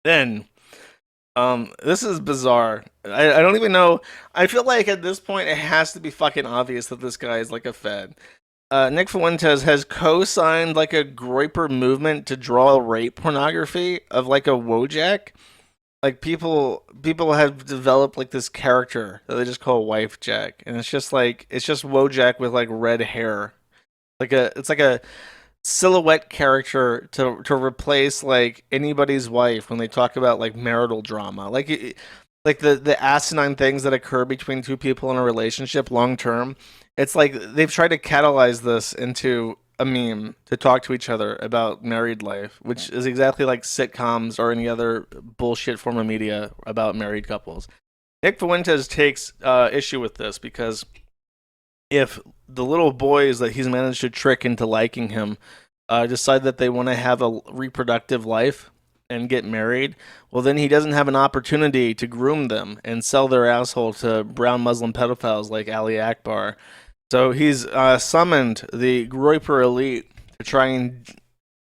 Then, this is bizarre. I don't even know. I feel like at this point it has to be fucking obvious that this guy is like a fed. Nick Fuentes has co-signed like a groyper movement to draw rape pornography of like a wojak. Like people have developed like this character that they just call wifejak, and it's just wojak with like red hair. It's like a silhouette character to replace like anybody's wife when they talk about like marital drama. Like the asinine things that occur between two people in a relationship long term. It's like they've tried to catalyze this into a meme to talk to each other about married life, which is exactly like sitcoms or any other bullshit form of media about married couples. Nick Fuentes takes issue with this because if the little boys that he's managed to trick into liking him decide that they want to have a reproductive life and get married, well, then he doesn't have an opportunity to groom them and sell their asshole to brown Muslim pedophiles like Ali Akbar. So he's summoned the Groyper elite to try and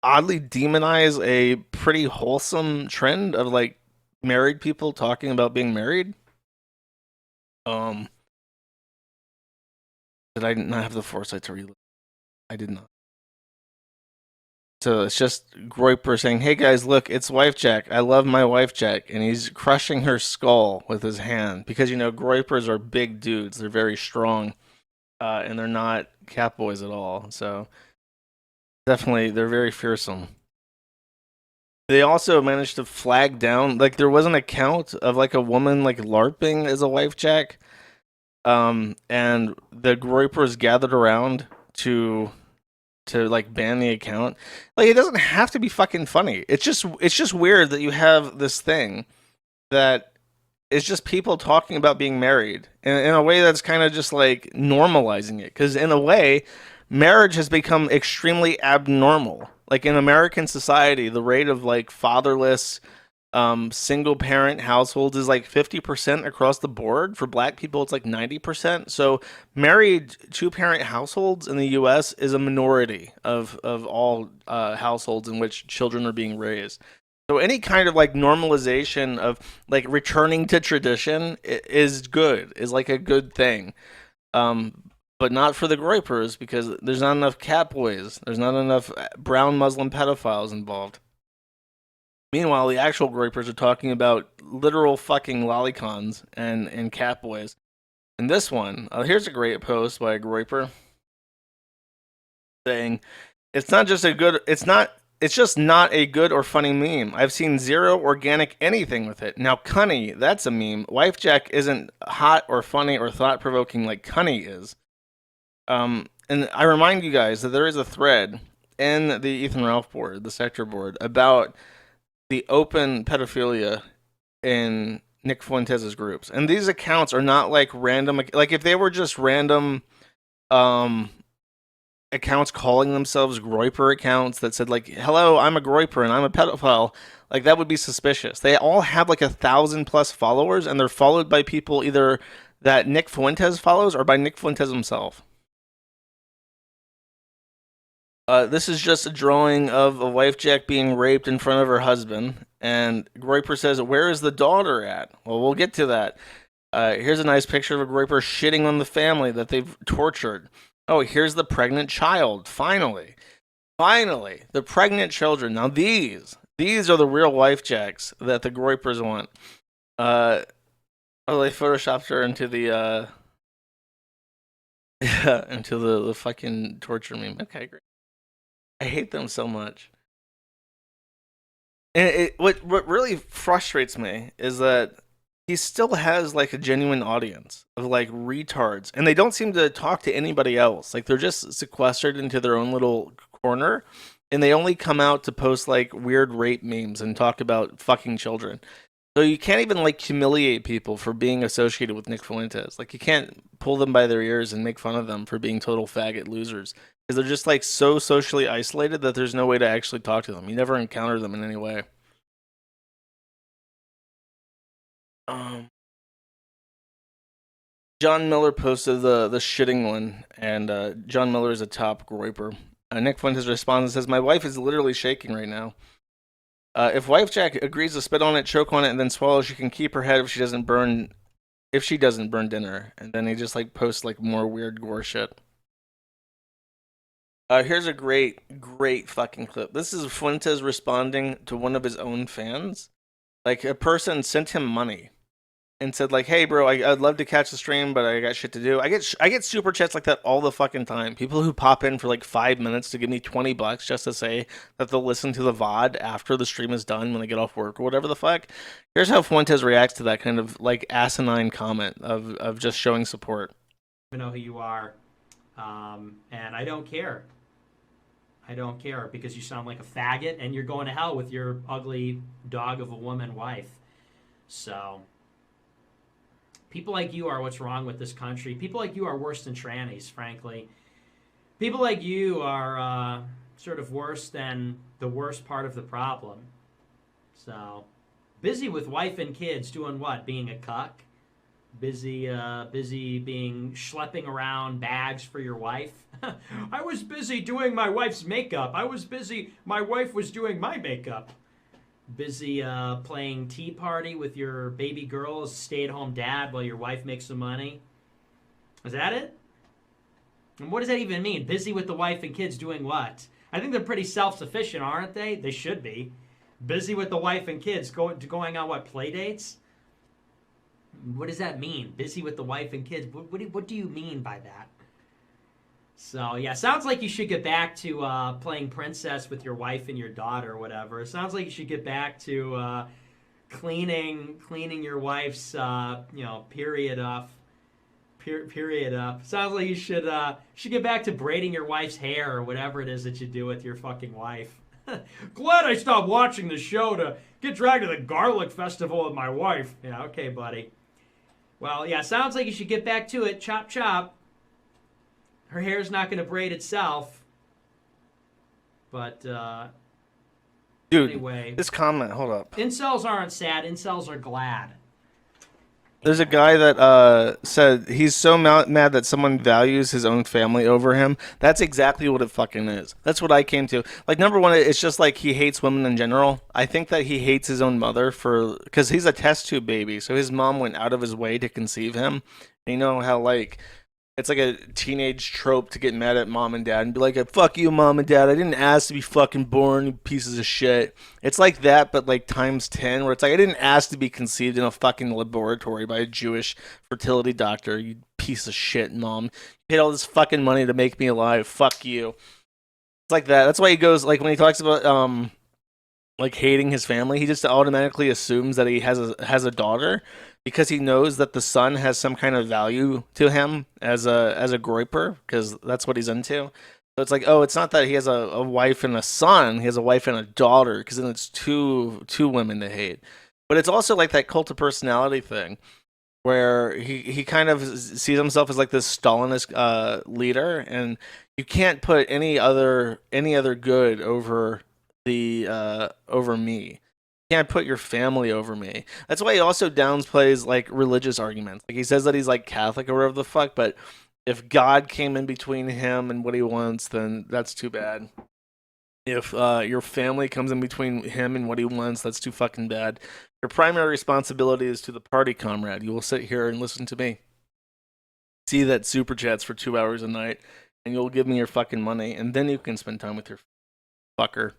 oddly demonize a pretty wholesome trend of like married people talking about being married. Um, did I not have the foresight to read? I did not. So it's just Groyper saying, "Hey guys, look, it's wifejak. I love my wifejak," and he's crushing her skull with his hand because you know Groypers are big dudes. They're very strong, and they're not cat boys at all. So definitely, they're very fearsome. They also managed to flag down like there was an account of like a woman like LARPing as a wifejak, and the Groypers gathered around to like ban the account. Like it doesn't have to be fucking funny. It's just weird that you have this thing that is just people talking about being married in a way that's kind of just like normalizing it. Because in a way, marriage has become extremely abnormal. Like in American society, the rate of like fatherless single parent households is like 50% across the board. For black people, it's like 90%. So married two parent households in the US is a minority of all households in which children are being raised. So any kind of like normalization of like returning to tradition is good, is like a good thing. But not for the groypers because there's not enough cat boys. There's not enough brown Muslim pedophiles involved. Meanwhile, the actual groypers are talking about literal fucking lollicons and catboys. And this one, here's a great post by a groyper saying, "It's not just a good. It's just not a good or funny meme. I've seen zero organic anything with it. Now, Cunny, that's a meme. Wifejack isn't hot or funny or thought provoking like Cunny is. And I remind you guys that there is a thread in the Ethan Ralph board, the sector board, about the open pedophilia in Nick Fuentes' groups. And these accounts are not like random, like if they were just random um, accounts calling themselves Groyper accounts that said like, "Hello, I'm a Groyper and I'm a pedophile," like that would be suspicious. They all have like 1,000+ followers, and they're followed by people either that Nick Fuentes follows or by Nick Fuentes himself. This is just a drawing of a wife Jack being raped in front of her husband, and Groyper says, "Where is the daughter at?" Well, we'll get to that. Here's a nice picture of a Groyper shitting on the family that they've tortured. Oh, here's the pregnant child. Finally, finally, the pregnant children. Now these are the real wife jacks that the Groypers want. Uh, oh, they photoshopped her into the into the fucking torture meme. Okay, great. I hate them so much. And what really frustrates me is that he still has like a genuine audience of like retards, and they don't seem to talk to anybody else. Like they're just sequestered into their own little corner, and they only come out to post like weird rape memes and talk about fucking children. So you can't even like humiliate people for being associated with Nick Fuentes. Like you can't pull them by their ears and make fun of them for being total faggot losers because they're just like so socially isolated that there's no way to actually talk to them. You never encounter them in any way. Um, John Miller posted the shitting one, and John Miller is a top groyper. Nick Fuentes responds and says, "My wife is literally shaking right now." If wifejak agrees to spit on it, choke on it, and then swallow, she can keep her head if she doesn't burn. If she doesn't burn dinner, and then he just like posts like more weird gore shit. Here's a great fucking clip. This is Fuentes responding to one of his own fans. Like a person sent him money and said like, "Hey, bro, I'd love to catch the stream, but I got shit to do." I get super chats like that all the fucking time. People who pop in for like 5 minutes to give me $20 just to say that they'll listen to the VOD after the stream is done when they get off work or whatever the fuck. Here's how Fuentes reacts to that kind of like asinine comment of just showing support. I know who you are, and I don't care. I don't care because you sound like a faggot and you're going to hell with your ugly dog of a woman wife. So, people like you are what's wrong with this country. People like you are worse than trannies, frankly. People like you are sort of worse than the worst part of the problem. So, busy with wife and kids doing what? Being a cuck? Busy being schlepping around bags for your wife. I was busy doing my wife's makeup. My wife was doing my makeup. Busy playing tea party with your baby girl as a stay-at-home dad while your wife makes some money. Is that it? And what does that even mean? Busy with the wife and kids doing what? I think they're pretty self-sufficient, aren't they? They should be. Busy with the wife and kids going on what, play dates? What does that mean? Busy with the wife and kids. What do you mean by that? So, yeah, sounds like you should get back to playing princess with your wife and your daughter or whatever. It sounds like you should get back to cleaning your wife's, period up. Sounds like you should get back to braiding your wife's hair or whatever it is that you do with your fucking wife. Glad I stopped watching the show to get dragged to the garlic festival with my wife. Yeah, okay, buddy. Well, yeah, sounds like you should get back to it. Chop, chop. Her hair's not going to braid itself. But, Dude, anyway. this comment, hold up. Incels aren't sad. Incels are glad. There's a guy that said he's so mad that someone values his own family over him. That's exactly what it fucking is. That's what I came to. Like, number one, it's just like he hates women in general. I think that he hates his own mother because he's a test tube baby. So his mom went out of his way to conceive him. And you know how, like, it's like a teenage trope to get mad at mom and dad and be like, "Fuck you, mom and dad. I didn't ask to be fucking born, you pieces of shit." It's like that, but like times 10, where it's like, I didn't ask to be conceived in a fucking laboratory by a Jewish fertility doctor, you piece of shit, mom. You paid all this fucking money to make me alive. Fuck you. It's like that. That's why he goes, like, when he talks about, like hating his family, he just automatically assumes that he has a daughter because he knows that the son has some kind of value to him as a groyper because that's what he's into. So it's like, oh, it's not that he has a wife and a son; he has a wife and a daughter because then it's two women to hate. But it's also like that cult of personality thing where he kind of sees himself as like this Stalinist leader, and you can't put any other good over me. You can't put your family over me. That's why he also downplays like religious arguments. Like he says that he's like Catholic or whatever the fuck, but if God came in between him and what he wants, then that's too bad. If your family comes in between him and what he wants, that's too fucking bad. Your primary responsibility is to the party, comrade. You will sit here and listen to me. See that super chats for 2 hours a night, and you'll give me your fucking money, and then you can spend time with your fucker.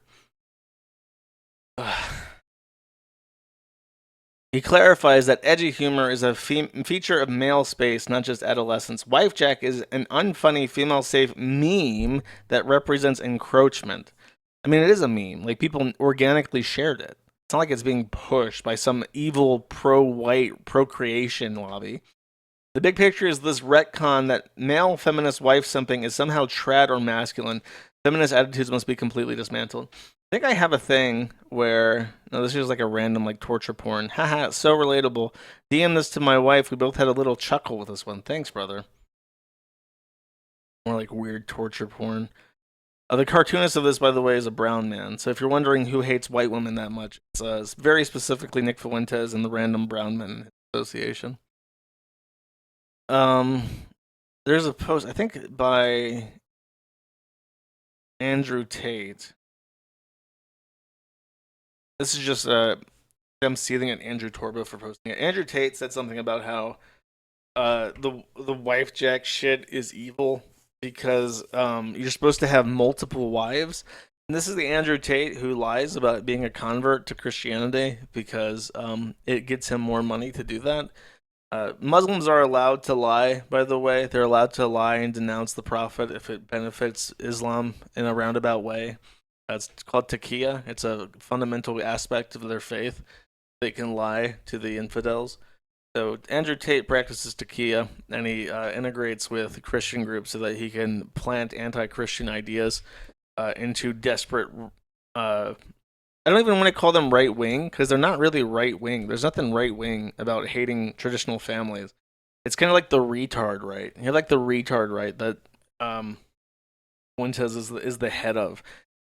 He clarifies that edgy humor is a feature of male space, not just adolescence. Wifejak is an unfunny, female-safe meme that represents encroachment. I mean, it is a meme. Like, people organically shared it. It's not like it's being pushed by some evil pro-white procreation lobby. The big picture is this retcon that male feminist wife simping is somehow trad or masculine. Feminist attitudes must be completely dismantled. I think I have a thing where this is like a random like torture porn. Haha, so relatable. DM this to my wife. We both had a little chuckle with this one. Thanks, brother. More like weird torture porn. The cartoonist of this, by the way, is a brown man. So if you're wondering who hates white women that much, it's very specifically Nick Fuentes and the Random Brown Men Association. There's a post I think by Andrew Tate. This is just them seething at Andrew Torbo for posting it. Andrew Tate said something about how the wife jack shit is evil because you're supposed to have multiple wives. And this is the Andrew Tate who lies about being a convert to Christianity because it gets him more money to do that. Muslims are allowed to lie, by the way. They're allowed to lie and denounce the Prophet if it benefits Islam in a roundabout way. It's called taqiyya. It's a fundamental aspect of their faith. They can lie to the infidels. So Andrew Tate practices taqiyya, and he integrates with Christian groups so that he can plant anti-Christian ideas into desperate. I don't even want to call them right wing because they're not really right wing. There's nothing right wing about hating traditional families. It's kind of like the retard right. You're like the retard right that Fuentes is the head of.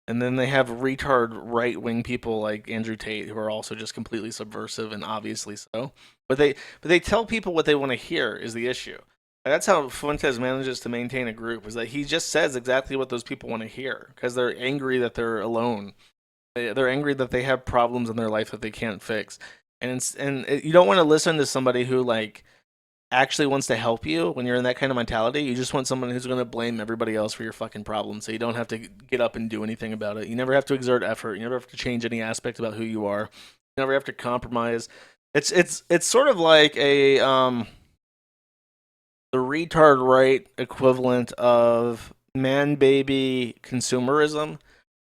And then they have retard right wing people like Andrew Tate who are also just completely subversive and obviously so. But they tell people what they want to hear is the issue. That's how Fuentes manages to maintain a group is that he just says exactly what those people want to hear because they're angry that they're alone. They're angry that they have problems in their life that they can't fix. You don't want to listen to somebody who like actually wants to help you when you're in that kind of mentality. You just want someone who's going to blame everybody else for your fucking problems so you don't have to get up and do anything about it. You never have to exert effort. You never have to change any aspect about who you are. You never have to compromise. It's sort of like a the retard right equivalent of man baby consumerism.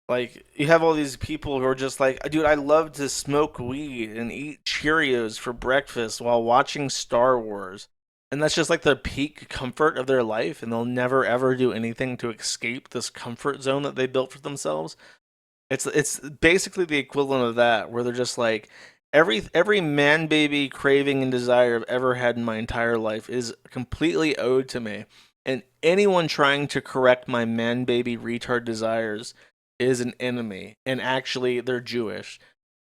Like you have all these people who are just like, dude, I love to smoke weed and eat Cheerios for breakfast while watching Star Wars. And that's just like the peak comfort of their life, and they'll never ever do anything to escape this comfort zone that they built for themselves. It's basically the equivalent of that, where they're just like every man baby craving and desire I've ever had in my entire life is completely owed to me. And anyone trying to correct my man baby retard desires is an enemy, and actually they're Jewish.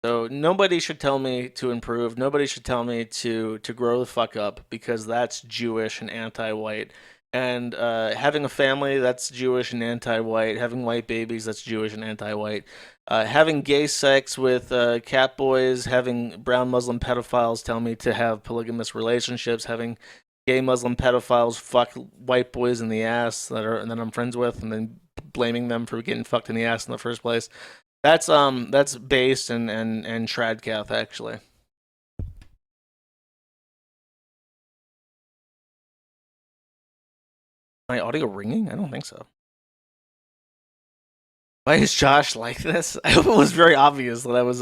So nobody should tell me to improve. Nobody should tell me to grow the fuck up because that's Jewish and anti-white. And having a family that's Jewish and anti-white, having white babies that's Jewish and anti-white, having gay sex with cat boys, having brown Muslim pedophiles tell me to have polygamous relationships, having gay Muslim pedophiles fuck white boys in the ass that I'm friends with, and then blaming them for getting fucked in the ass in the first place. That's based and tradcath actually. My audio ringing? I don't think so. Why is Josh like this? I hope it was very obvious that I was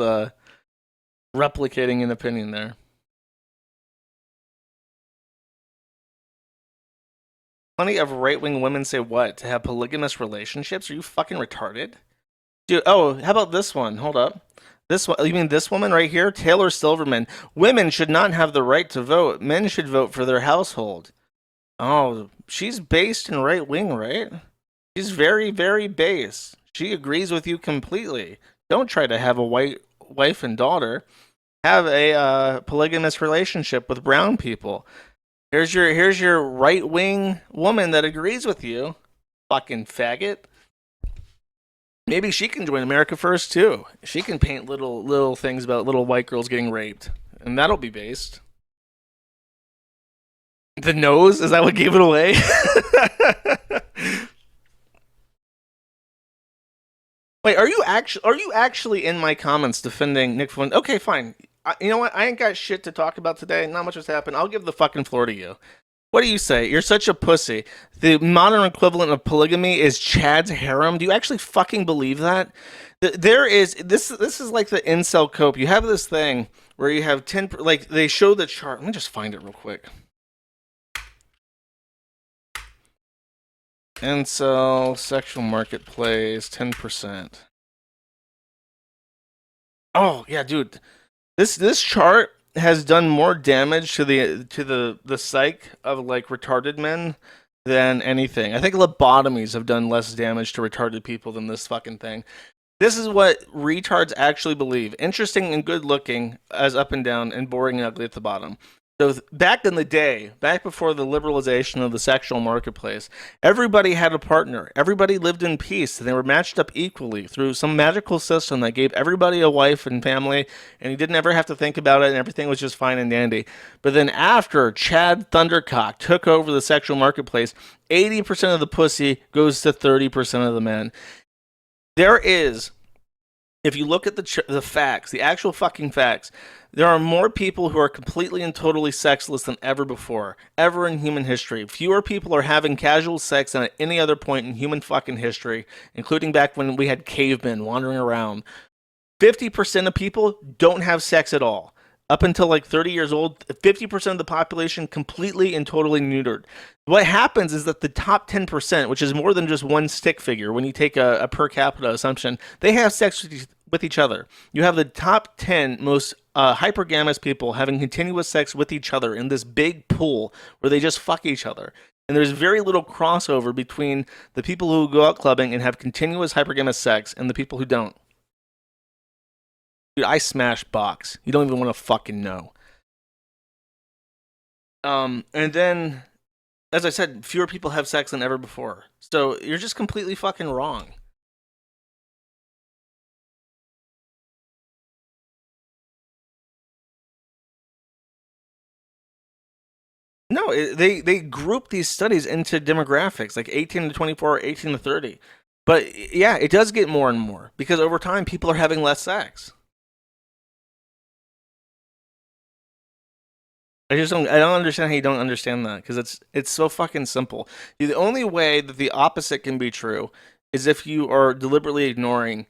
replicating an opinion there. Plenty of right wing women say what? To have polygamous relationships? Are you fucking retarded? Dude, oh, how about this one? Hold up. This one, you mean this woman right here? Taylor Silverman. Women should not have the right to vote. Men should vote for their household. Oh, she's based in right wing, right? She's very, very base. She agrees with you completely. Don't try to have a white wife and daughter. Have a polygamous relationship with brown people. Here's your right wing woman that agrees with you. Fucking faggot. Maybe she can join America First too. She can paint little things about little white girls getting raped, and that'll be based. The nose, is that what gave it away? Wait, are you actually in my comments defending Nick Flynn? Okay, fine. You know what? I ain't got shit to talk about today. Not much has happened. I'll give the fucking floor to you. What do you say? You're such a pussy. The modern equivalent of polygamy is Chad's harem. Do you actually fucking believe that? There is this. This is like the incel cope. You have this thing where you have 10. Like they show the chart. Let me just find it real quick. Incel sexual marketplace 10%. Oh yeah, dude. This chart has done more damage to the psyche of like retarded men than anything. I think lobotomies have done less damage to retarded people than this fucking thing. This is what retards actually believe. Interesting and good looking as up and down and boring and ugly at the bottom. So back in the day, back before the liberalization of the sexual marketplace, everybody had a partner. Everybody lived in peace, and they were matched up equally through some magical system that gave everybody a wife and family, and you didn't ever have to think about it, and everything was just fine and dandy. But then after Chad Thundercock took over the sexual marketplace, 80% of the pussy goes to 30% of the men. There is, if you look at the facts, the actual fucking facts, there are more people who are completely and totally sexless than ever before, ever in human history. Fewer people are having casual sex than at any other point in human fucking history, including back when we had cavemen wandering around. 50% of people don't have sex at all. Up until like 30 years old, 50% of the population completely and totally neutered. What happens is that the top 10%, which is more than just one stick figure when you take a per capita assumption, they have sex with each other. You have the top 10 most hypergamous people having continuous sex with each other in this big pool where they just fuck each other. And there's very little crossover between the people who go out clubbing and have continuous hypergamous sex and the people who don't. Dude, I smash box. You don't even want to fucking know. And then, as I said, fewer people have sex than ever before. So you're just completely fucking wrong. No, they group these studies into demographics, like 18 to 24, 18 to 30. But yeah, it does get more and more because over time people are having less sex. I don't understand how you don't understand that because it's so fucking simple. The only way that the opposite can be true is if you are deliberately ignoring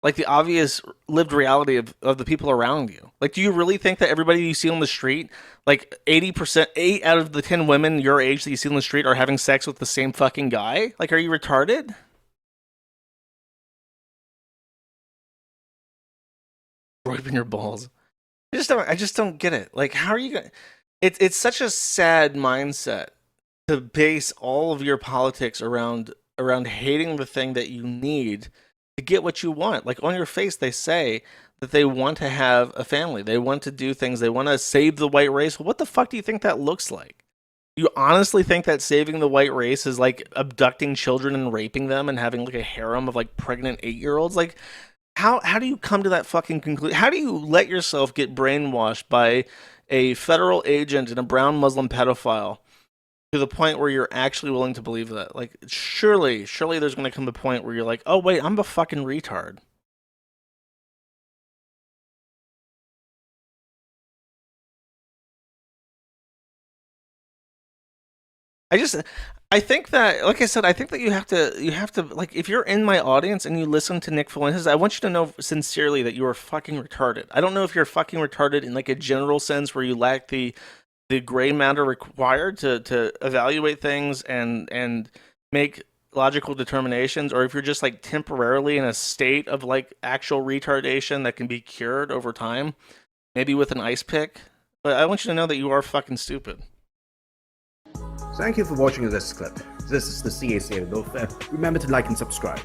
like the obvious lived reality of the people around you. Like, do you really think that everybody you see on the street, like 80%, 8 out of the 10 women your age that you see on the street are having sex with the same fucking guy? Like, are you retarded? Wiping your balls. I just don't get it. Like, how are you gonna? It's such a sad mindset to base all of your politics around hating the thing that you need to get what you want. Like on your face, they say that they want to have a family. They want to do things. They want to save the white race. Well, what the fuck do you think that looks like? You honestly think that saving the white race is like abducting children and raping them and having like a harem of like pregnant 8-year-olds? Like, how do you come to that fucking conclusion? How do you let yourself get brainwashed by a federal agent and a brown Muslim pedophile to the point where you're actually willing to believe that? Like, surely there's going to come a point where you're like, oh wait, I'm a fucking retard. I just, I think that, like I said, I think that you have to, like, if you're in my audience and you listen to Nick Fuentes, I want you to know sincerely that you are fucking retarded. I don't know if you're fucking retarded in like a general sense where you lack the gray matter required to evaluate things and make logical determinations, or if you're just like temporarily in a state of like actual retardation that can be cured over time, maybe with an ice pick. But I want you to know that you are fucking stupid. Thank you for watching this clip. This is the CAC. Remember to like and subscribe.